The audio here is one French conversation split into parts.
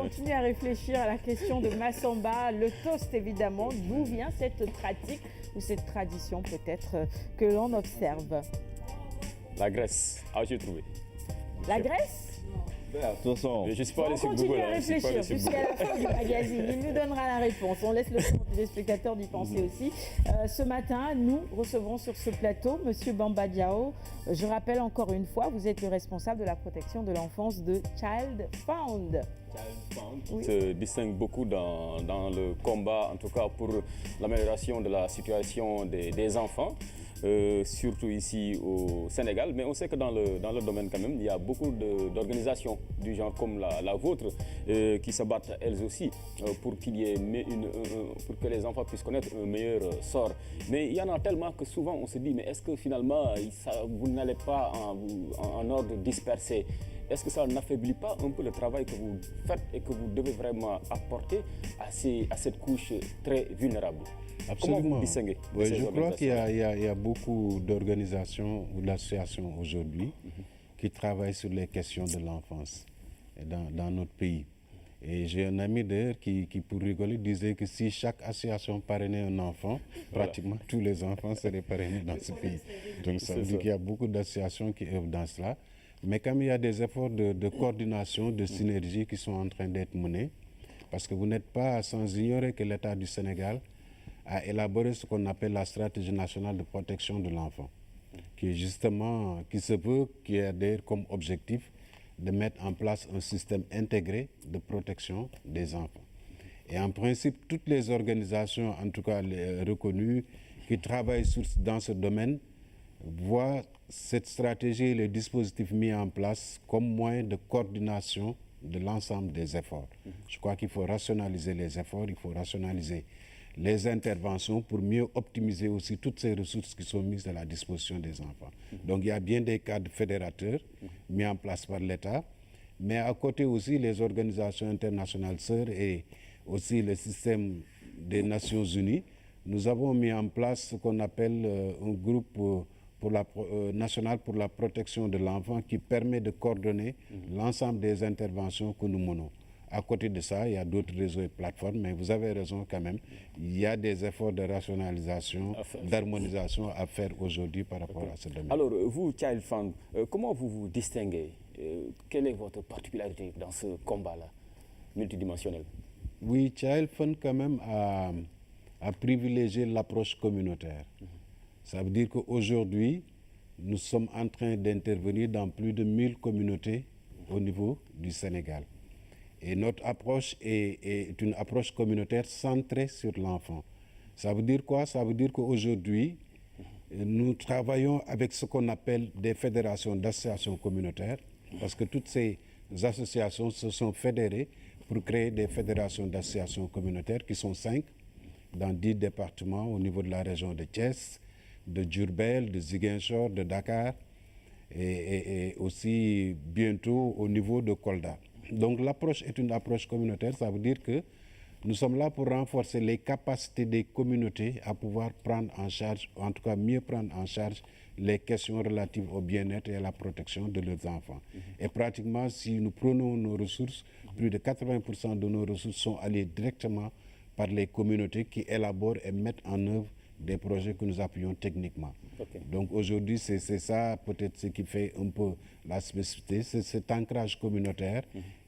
continuer à réfléchir à la question de Massamba, le toast évidemment. D'où vient cette pratique ou cette tradition peut-être que l'on observe? La Grèce, j'ai trouvé. La Grèce? De toute façon, je suis pas allé on sur continue Google, à réfléchir jusqu'à la fin du magazine. Il nous donnera la réponse. On laisse le temps aux téléspectateurs d'y penser aussi. Ce matin, nous recevrons sur ce plateau Monsieur Bamba Diao. Je rappelle encore une fois, vous êtes le responsable de la protection de l'enfance de Child Found. Oui. Se distingue beaucoup dans le combat, en tout cas pour l'amélioration de la situation des enfants. Surtout ici au Sénégal, mais on sait que dans le domaine quand même, il y a beaucoup d'organisations du genre comme la vôtre qui se battent elles aussi pour qu'il y ait pour que les enfants puissent connaître un meilleur sort. Mais il y en a tellement que souvent on se dit, mais est-ce que finalement vous n'allez pas en ordre dispersé? Est-ce que ça n'affaiblit pas un peu le travail que vous faites et que vous devez vraiment apporter à cette couche très vulnérable? Absolument. Comment vous distinguez? Oui, je crois qu'il y a beaucoup d'organisations ou d'associations aujourd'hui qui travaillent sur les questions de l'enfance dans notre pays. Et j'ai un ami d'ailleurs qui, pour rigoler, disait que si chaque association parrainait un enfant, pratiquement tous les enfants seraient parrainés dans ce pays. Donc ça veut dire qu'il y a beaucoup d'associations qui œuvrent dans cela. Mais comme il y a des efforts de coordination, de synergie qui sont en train d'être menés, parce que vous n'êtes pas sans ignorer que l'État du Sénégal a élaboré ce qu'on appelle la stratégie nationale de protection de l'enfant, qui se veut, qui a d'ailleurs comme objectif de mettre en place un système intégré de protection des enfants. Et en principe, toutes les organisations, en tout cas les reconnues, qui travaillent dans ce domaine, voient cette stratégie et les dispositifs mis en place comme moyen de coordination de l'ensemble des efforts. Je crois qu'il faut rationaliser les efforts, il faut rationaliser les interventions pour mieux optimiser aussi toutes ces ressources qui sont mises à la disposition des enfants. Donc il y a bien des cadres fédérateurs mis en place par l'État, mais à côté aussi les organisations internationales sœurs et aussi le système des Nations Unies. Nous avons mis en place ce qu'on appelle un groupe national pour la protection de l'enfant qui permet de coordonner l'ensemble des interventions que nous menons. À côté de ça, il y a d'autres réseaux et plateformes, mais vous avez raison quand même. Il y a des efforts de rationalisation, d'harmonisation à faire aujourd'hui par rapport à ce domaine. Alors, vous, Child Found, comment vous vous distinguez? Quelle est votre particularité dans ce combat-là, multidimensionnel? Oui, Child Found quand même a privilégié l'approche communautaire. Ça veut dire qu'aujourd'hui, nous sommes en train d'intervenir dans plus de 1000 communautés au niveau du Sénégal. Et notre approche est une approche communautaire centrée sur l'enfant. Ça veut dire quoi? Ça veut dire qu'aujourd'hui, nous travaillons avec ce qu'on appelle des fédérations d'associations communautaires, parce que toutes ces associations se sont fédérées pour créer des fédérations d'associations communautaires qui sont 5 dans 10 départements au niveau de la région de Thiès, de Diourbel, de Ziguinchor, de Dakar et aussi bientôt au niveau de Kolda. Donc l'approche est une approche communautaire, ça veut dire que nous sommes là pour renforcer les capacités des communautés à pouvoir prendre en charge, en tout cas mieux prendre en charge les questions relatives au bien-être et à la protection de leurs enfants. Et pratiquement, si nous prenons nos ressources, plus de 80% de nos ressources sont allées directement par les communautés qui élaborent et mettent en œuvre des projets que nous appuyons techniquement. Donc aujourd'hui, c'est ça peut-être ce qui fait un peu la spécificité, c'est cet ancrage communautaire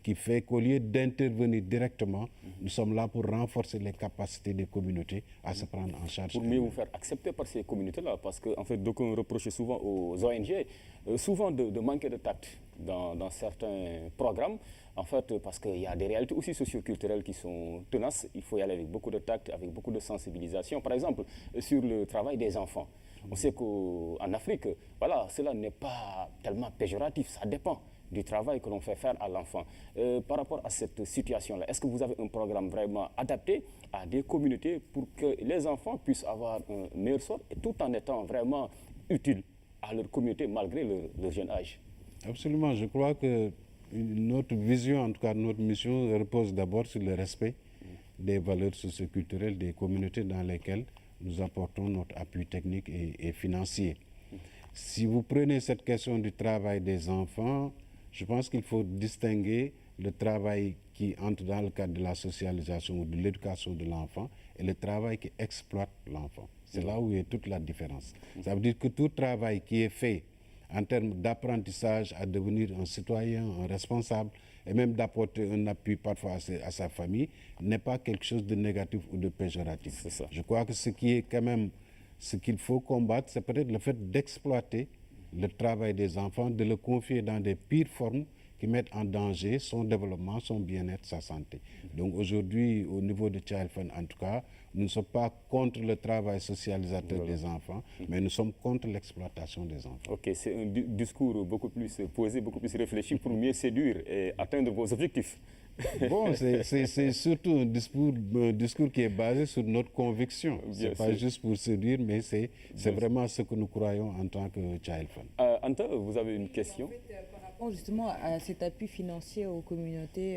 qui fait qu'au lieu d'intervenir directement, nous sommes là pour renforcer les capacités des communautés à se prendre en charge. Pour mieux vous faire accepter par ces communautés-là, parce qu'en fait, d'aucuns reprochent souvent aux ONG, souvent de manquer de tact dans certains programmes, en fait, parce qu'il y a des réalités aussi socio-culturelles qui sont tenaces. Il faut y aller avec beaucoup de tact, avec beaucoup de sensibilisation. Par exemple, sur le travail des enfants. On sait qu'en Afrique, voilà, cela n'est pas tellement péjoratif, ça dépend du travail que l'on fait faire à l'enfant. Par rapport à cette situation-là, est-ce que vous avez un programme vraiment adapté à des communautés pour que les enfants puissent avoir un meilleur sort et tout en étant vraiment utiles à leur communauté malgré leur jeune âge? Absolument, je crois que notre vision, en tout cas notre mission, repose d'abord sur le respect des valeurs socioculturelles des communautés dans lesquelles nous apportons notre appui technique et financier. Si vous prenez cette question du travail des enfants, je pense qu'il faut distinguer le travail qui entre dans le cadre de la socialisation ou de l'éducation de l'enfant et le travail qui exploite l'enfant. C'est là où est toute la différence. Ça veut dire que tout travail qui est fait en termes d'apprentissage à devenir un citoyen, un responsable, et même d'apporter un appui parfois à sa famille, n'est pas quelque chose de négatif ou de péjoratif. C'est ça. Je crois que ce qui est quand même, ce qu'il faut combattre, c'est peut-être le fait d'exploiter le travail des enfants, de le confier dans des pires formes qui mettent en danger son développement, son bien-être, sa santé. Donc aujourd'hui, au niveau de Child Fund, en tout cas, nous ne sommes pas contre le travail socialisateur des enfants, mais nous sommes contre l'exploitation des enfants. Ok, c'est un discours beaucoup plus posé, beaucoup plus réfléchi pour mieux séduire et atteindre vos objectifs. Bon, c'est surtout un discours qui est basé sur notre conviction. Ce n'est pas juste pour séduire, mais c'est vraiment ce que nous croyons en tant que Child Fund. Anta, vous avez une question? Par rapport justement à cet appui financier aux communautés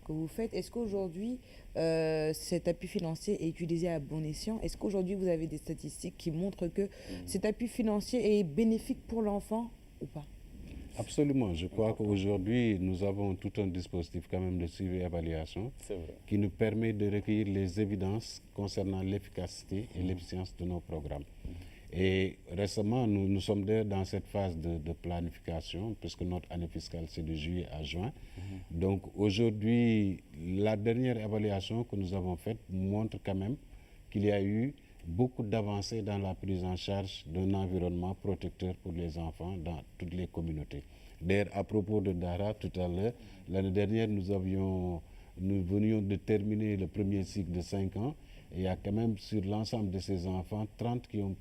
que vous faites, est-ce qu'aujourd'hui cet appui financier est utilisé à bon escient? Est-ce qu'aujourd'hui vous avez des statistiques qui montrent que cet appui financier est bénéfique pour l'enfant ou pas? Absolument. Je crois qu'aujourd'hui, nous avons tout un dispositif quand même de suivi et évaluation qui nous permet de recueillir les évidences concernant l'efficacité et l'efficience de nos programmes. Et récemment, nous sommes dans cette phase de planification, puisque notre année fiscale, c'est de juillet à juin. Donc aujourd'hui, la dernière évaluation que nous avons faite montre quand même qu'il y a eu beaucoup d'avancées dans la prise en charge d'un environnement protecteur pour les enfants dans toutes les communautés. D'ailleurs, à propos de Dara, tout à l'heure, l'année dernière, nous venions de terminer le premier cycle de 5 ans. Et il y a quand même sur l'ensemble de ces enfants, 30 qui ont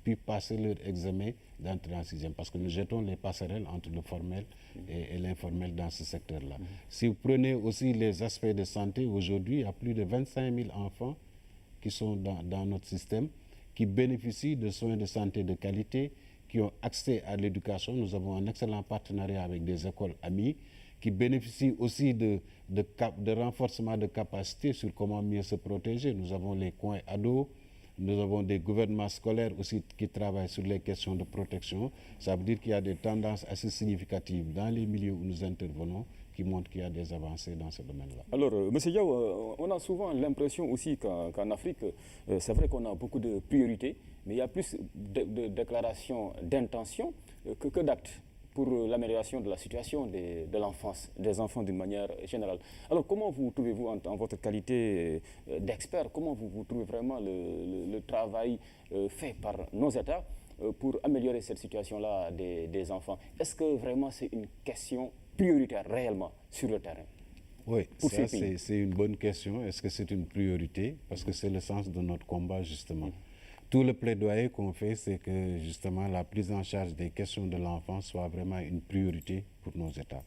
pu passer leur examen d'entrée en 6e, parce que nous jetons les passerelles entre le formel et l'informel dans ce secteur-là. Si vous prenez aussi les aspects de santé, aujourd'hui, il y a plus de 25 000 enfants qui sont dans notre système, qui bénéficient de soins de santé de qualité, qui ont accès à l'éducation. Nous avons un excellent partenariat avec des écoles amies, qui bénéficient aussi de renforcement de capacités sur comment mieux se protéger. Nous avons les coins ados, nous avons des gouvernements scolaires aussi qui travaillent sur les questions de protection. Ça veut dire qu'il y a des tendances assez significatives dans les milieux où nous intervenons qui montrent qu'il y a des avancées dans ce domaine-là. Alors, M. Diaw, on a souvent l'impression aussi qu'en Afrique, c'est vrai qu'on a beaucoup de priorités, mais il y a plus de déclarations d'intention que d'actes pour l'amélioration de la situation de l'enfance, des enfants d'une manière générale. Alors, comment vous trouvez-vous en votre qualité d'expert, comment vous trouvez vraiment le travail fait par nos États pour améliorer cette situation-là des enfants? Est-ce que vraiment c'est une question prioritaire réellement sur le terrain? Oui, ça c'est une bonne question. Est-ce que c'est une priorité? Parce que c'est le sens de notre combat justement. Tout le plaidoyer qu'on fait, c'est que justement la prise en charge des questions de l'enfant soit vraiment une priorité pour nos États.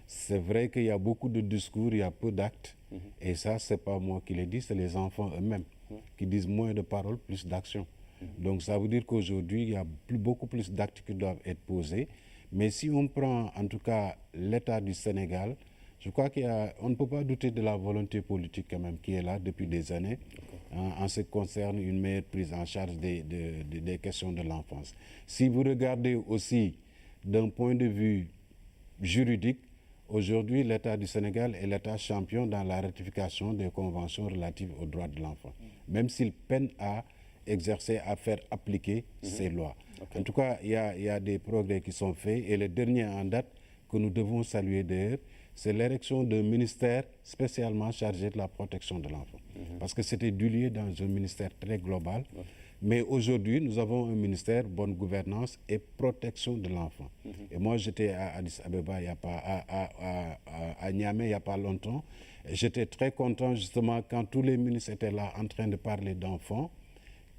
C'est vrai qu'il y a beaucoup de discours, il y a peu d'actes. Et ça, c'est pas moi qui le dis, c'est les enfants eux-mêmes qui disent moins de paroles, plus d'actions. Donc ça veut dire qu'aujourd'hui, il y a beaucoup plus d'actes qui doivent être posés. Mais si on prend en tout cas l'État du Sénégal, je crois qu'on ne peut pas douter de la volonté politique quand même qui est là depuis des années en ce qui concerne une meilleure prise en charge des questions de l'enfance. Si vous regardez aussi d'un point de vue juridique, aujourd'hui l'État du Sénégal est l'État champion dans la ratification des conventions relatives aux droits de l'enfant, même s'il peine à exercer, à faire appliquer ces lois. En tout cas, il y a des progrès qui sont faits et le dernier en date que nous devons saluer d'ailleurs, c'est l'érection d'un ministère spécialement chargé de la protection de l'enfant. Parce que c'était dilué dans un ministère très global. Mais aujourd'hui, nous avons un ministère bonne gouvernance et protection de l'enfant. Et moi, j'étais à Addis Abeba, à Niamey, il n'y a pas longtemps. J'étais très content justement quand tous les ministres étaient là en train de parler d'enfants,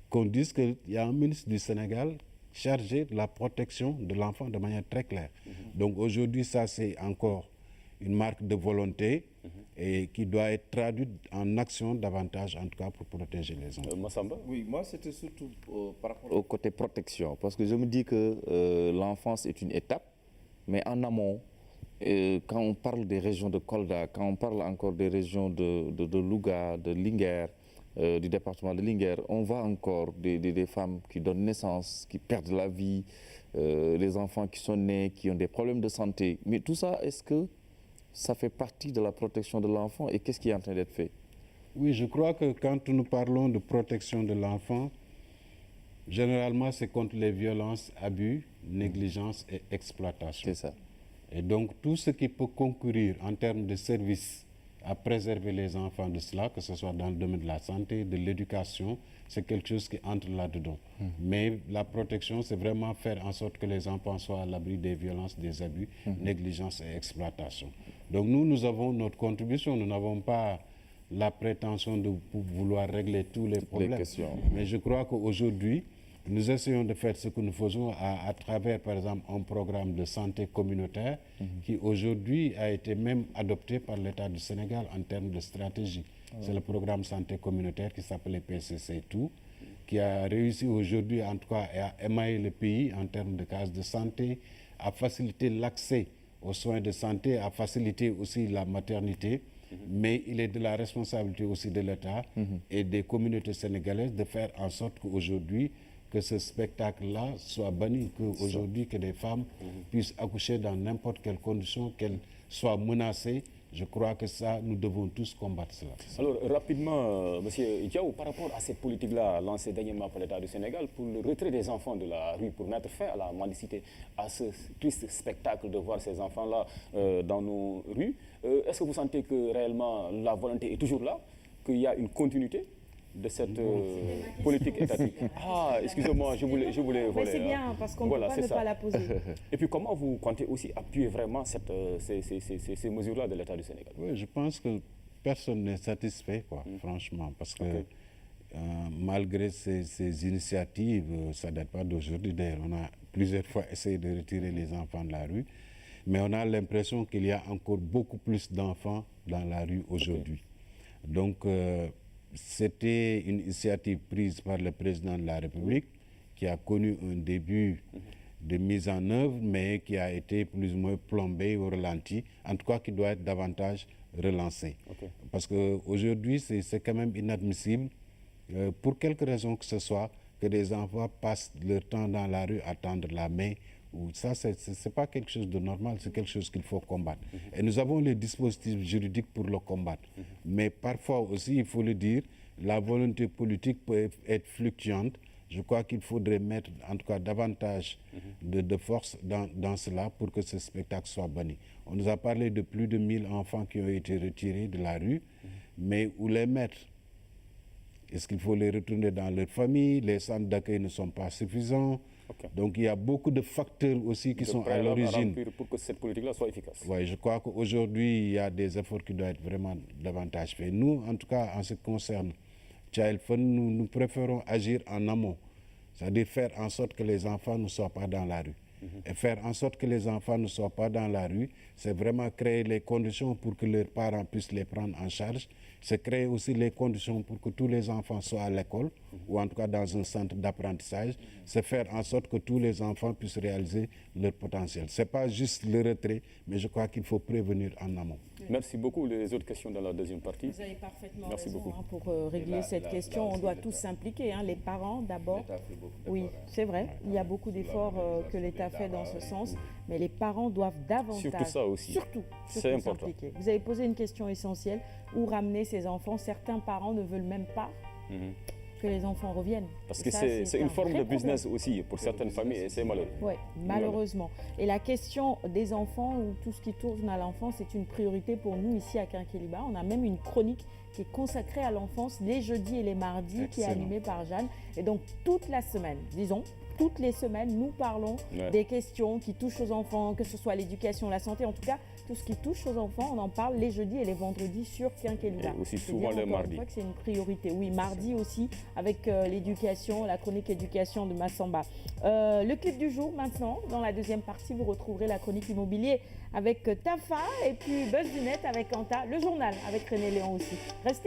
qu'on dise qu'il y a un ministre du Sénégal chargé de la protection de l'enfant de manière très claire. Donc aujourd'hui, ça c'est encore une marque de volonté et qui doit être traduite en action davantage, en tout cas pour protéger les enfants. Massamba? Oui, moi c'était surtout par rapport au côté protection, parce que je me dis que l'enfance est une étape, mais en amont, quand on parle des régions de Kolda, quand on parle encore des régions de Louga, de Linguère, du département de Linguère, on voit encore des femmes qui donnent naissance, qui perdent la vie, des enfants qui sont nés, qui ont des problèmes de santé. Mais tout ça, est-ce que ça fait partie de la protection de l'enfant et qu'est-ce qui est en train d'être fait? Oui, je crois que quand nous parlons de protection de l'enfant, généralement c'est contre les violences, abus, négligence et exploitation. C'est ça. Et donc tout ce qui peut concourir en termes de services à préserver les enfants de cela, que ce soit dans le domaine de la santé, de l'éducation, c'est quelque chose qui entre là-dedans. Mais la protection, c'est vraiment faire en sorte que les enfants soient à l'abri des violences, des abus, négligence et exploitation. Donc nous avons notre contribution, nous n'avons pas la prétention de vouloir régler tous les problèmes. Mais je crois qu'aujourd'hui, nous essayons de faire ce que nous faisons à travers, par exemple, un programme de santé communautaire qui aujourd'hui a été même adopté par l'État du Sénégal en termes de stratégie. C'est le programme santé communautaire qui s'appelait PCC2, qui a réussi aujourd'hui, en tout cas, à émailler le pays en termes de cases de santé, à faciliter l'accès aux soins de santé, à faciliter aussi la maternité. Mais il est de la responsabilité aussi de l'État et des communautés sénégalaises de faire en sorte qu'aujourd'hui, que ce spectacle-là soit banni, qu'aujourd'hui, que des femmes puissent accoucher dans n'importe quelle condition, qu'elles soient menacées. Je crois que ça, nous devons tous combattre cela. Alors, rapidement, Monsieur Diaw, par rapport à cette politique-là lancée dernièrement par l'État du Sénégal pour le retrait des enfants de la rue, pour mettre fin à la mendicité, à ce triste spectacle de voir ces enfants-là dans nos rues, est-ce que vous sentez que réellement la volonté est toujours là, qu'il y a une continuité de cette politique étatique? Ah, excusez-moi, je voulais voler. Mais c'est bien, parce qu'on ne peut pas ne pas la poser. Et puis, comment vous comptez aussi appuyer vraiment ces mesures-là de l'État du Sénégal? Oui, je pense que personne n'est satisfait, quoi, franchement, parce que malgré ces initiatives, ça ne date pas d'aujourd'hui. D'ailleurs, on a plusieurs fois essayé de retirer les enfants de la rue, mais on a l'impression qu'il y a encore beaucoup plus d'enfants dans la rue aujourd'hui. Donc, c'était une initiative prise par le président de la République qui a connu un début de mise en œuvre, mais qui a été plus ou moins plombé ou ralenti, en tout cas qui doit être davantage relancé. Parce qu'aujourd'hui, c'est quand même inadmissible, pour quelque raison que ce soit, que des enfants passent leur temps dans la rue à tendre la main. Ça, ce n'est pas quelque chose de normal, c'est quelque chose qu'il faut combattre. Et nous avons les dispositifs juridiques pour le combattre. Mais parfois aussi, il faut le dire, la volonté politique peut être fluctuante. Je crois qu'il faudrait mettre en tout cas davantage de force dans cela pour que ce spectacle soit banni. On nous a parlé de plus de 1000 enfants qui ont été retirés de la rue, mais où les mettre? Est-ce qu'il faut les retourner dans leur famille? Les centres d'accueil ne sont pas suffisants. Donc il y a beaucoup de facteurs aussi qui sont à l'origine. Pour que cette politique-là soit efficace. Oui, je crois qu'aujourd'hui, il y a des efforts qui doivent être vraiment davantage faits. Nous, en tout cas, en ce qui concerne Child Fund, nous préférons agir en amont. C'est-à-dire faire en sorte que les enfants ne soient pas dans la rue. Et faire en sorte que les enfants ne soient pas dans la rue, c'est vraiment créer les conditions pour que leurs parents puissent les prendre en charge. C'est créer aussi les conditions pour que tous les enfants soient à l'école ou en tout cas dans un centre d'apprentissage. C'est faire en sorte que tous les enfants puissent réaliser leur potentiel. Ce n'est pas juste le retrait, mais je crois qu'il faut prévenir en amont. Merci beaucoup. Les autres questions dans la deuxième partie. Vous avez parfaitement Merci raison beaucoup. Pour régler cette question. On doit tous s'impliquer, les parents d'abord. Oui, c'est vrai. Il y a beaucoup d'efforts que l'État fait dans ce sens, mais les parents doivent davantage. Surtout ça aussi. Surtout C'est important. s'impliquer. Vous avez posé une question essentielle. Où ramener ces enfants? Certains parents ne veulent même pas que les enfants reviennent. Parce que ça, c'est une un forme vrai de business problème. aussi pour certaines familles et c'est malheureux. Oui, malheureusement. Et la question des enfants ou tout ce qui tourne à l'enfance, c'est une priorité pour nous ici à Quinqueliba. On a même une chronique qui est consacrée à l'enfance les jeudis et les mardis, qui est animée par Jeanne. Et donc toute la semaine, disons, toutes les semaines, nous parlons des questions qui touchent aux enfants, que ce soit l'éducation, la santé, en tout cas, tout ce qui touche aux enfants, on en parle les jeudis et les vendredis sur Quinqueliba. Et aussi souvent les mardis. Je crois que c'est une priorité. Oui, mardi aussi, avec l'éducation, la chronique éducation de Massamba. Le clip du jour, maintenant, dans la deuxième partie, vous retrouverez la chronique immobilier avec Tafa et puis Buzz du Net avec Anta, le journal avec René Léon aussi. Restez